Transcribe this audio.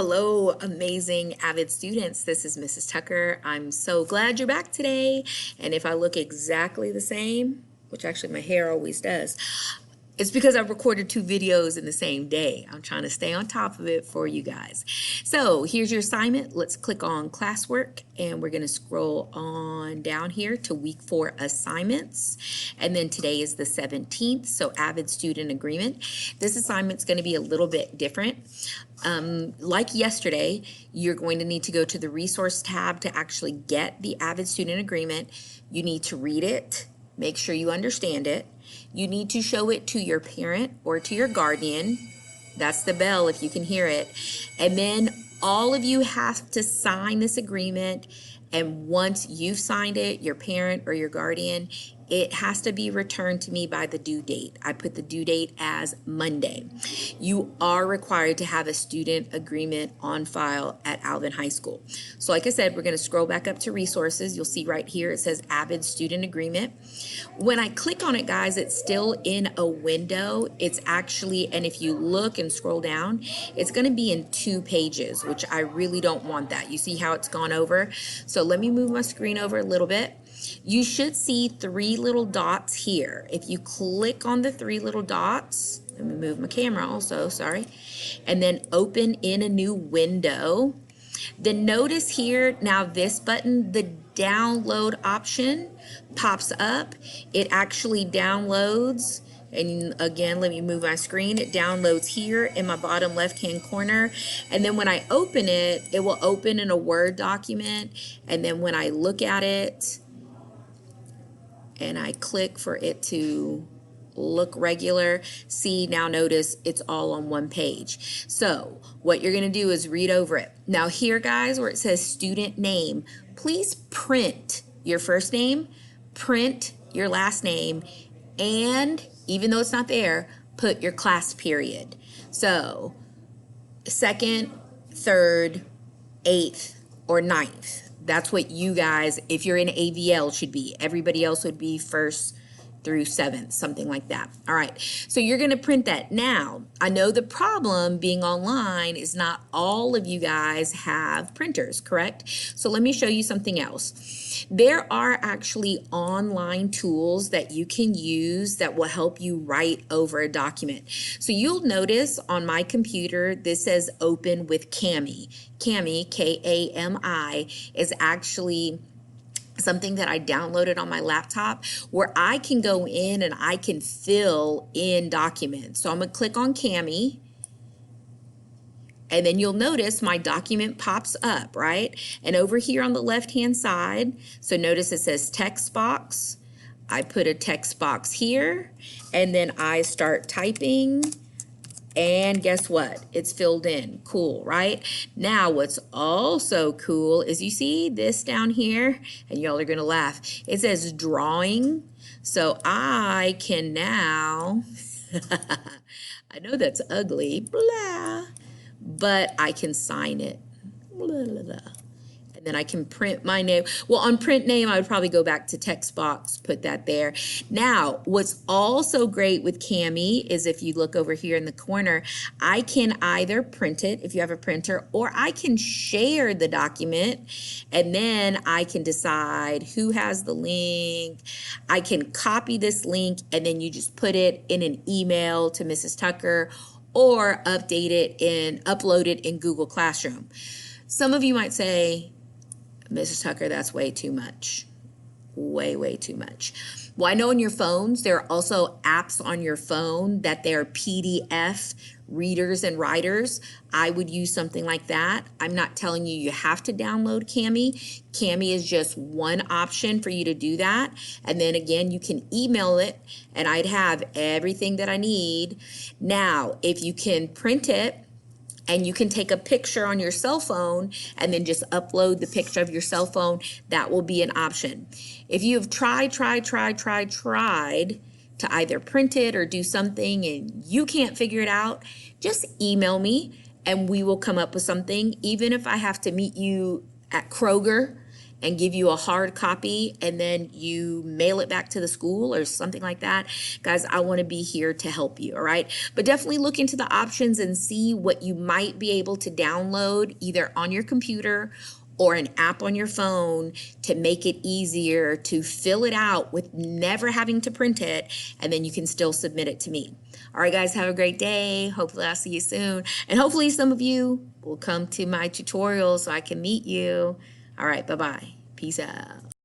Hello, amazing avid students. This is Mrs. Tucker. I'm so glad you're back today. And if I look exactly the same, which actually my hair always does, it's because I recorded 2 videos in the same day. I'm trying to stay on top of it for you guys. So here's your assignment. Let's click on classwork and we're going to scroll on down here to week 4 assignments. And then today is the 17th, so avid student agreement. This assignment's going to be a little bit different. Like yesterday, you're going to need to go to the resource tab to actually get the avid student agreement. You need to read it, make sure you understand it. You need to show it to your parent or to your guardian. That's the bell if you can hear it. And then all of you have to sign this agreement. And once you've signed it, your parent or your guardian, it has to be returned to me by the due date. I put the due date as Monday. You are required to have a student agreement on file at Alvin High School. So like I said, we're going to scroll back up to resources. You'll see right here it says Avid Student Agreement. When I click on it, guys, it's still in a window. It's actually, and if you look and scroll down, it's going to be in 2 pages, which I really don't want that. You see how it's gone over? So let me move my screen over a little bit. You should see 3 little dots here. If you click on the 3 little dots, let me move my camera also, sorry, and then open in a new window. Then notice here, now this button, the download option pops up. It actually downloads. And again, let me move my screen. It downloads here in my bottom left-hand corner. And then when I open it, it will open in a Word document. And then when I look at it and I click for it to look regular, see, now notice it's all on one page. So what you're going to do is read over it. Now here, guys, where it says student name, please print your first name, print your last name, and even though it's not there, put your class period. So 2nd, 3rd, 8th, or 9th. That's what you guys, if you're in AVL, should be. Everybody else would be 1st through 7th, something like that. All right, so you're going to print that. Now, I know the problem being online is not all of you guys have printers, correct? So let me show you something else. There are actually online tools that you can use that will help you write over a document. So you'll notice on my computer, this says open with Cami. Cami, K-A-M-I, is actually something that I downloaded on my laptop where I can go in and I can fill in documents. So I'm going to click on Cami. And then you'll notice my document pops up, right? And over here on the left-hand side, so notice it says text box. I put a text box here, and then I start typing, and guess what? It's filled in. Cool, right? Now, what's also cool is you see this down here, and y'all are going to laugh. It says drawing, so I can now, I know that's ugly, blah, but I can sign it. Blah, blah, blah. And then I can print my name. Well, on print name, I would probably go back to text box, put that there. Now, what's also great with Cami is if you look over here in the corner, I can either print it if you have a printer, or I can share the document, and then I can decide who has the link. I can copy this link, and then you just put it in an email to Mrs. Tucker, or update it and upload it in Google Classroom. Some of you might say, Mrs. Tucker, that's way too much. Way too much. Well, I know on your phones, there are also apps on your phone that they're PDF readers and writers. I would use something like that. I'm not telling you you have to download Cami. Cami is just one option for you to do that. And then again, you can email it and I'd have everything that I need. Now, if you can print it, and you can take a picture on your cell phone and then just upload the picture of your cell phone, that will be an option. If you have tried to either print it or do something and you can't figure it out, just email me and we will come up with something. Even if I have to meet you at Kroger and give you a hard copy and then you mail it back to the school or something like that, guys, I want to be here to help you, all right? But definitely look into the options and see what you might be able to download either on your computer or an app on your phone to make it easier to fill it out with never having to print it, and then you can still submit it to me. All right, guys, have a great day. Hopefully I'll see you soon. And hopefully some of you will come to my tutorial so I can meet you. All right, bye-bye. Peace out.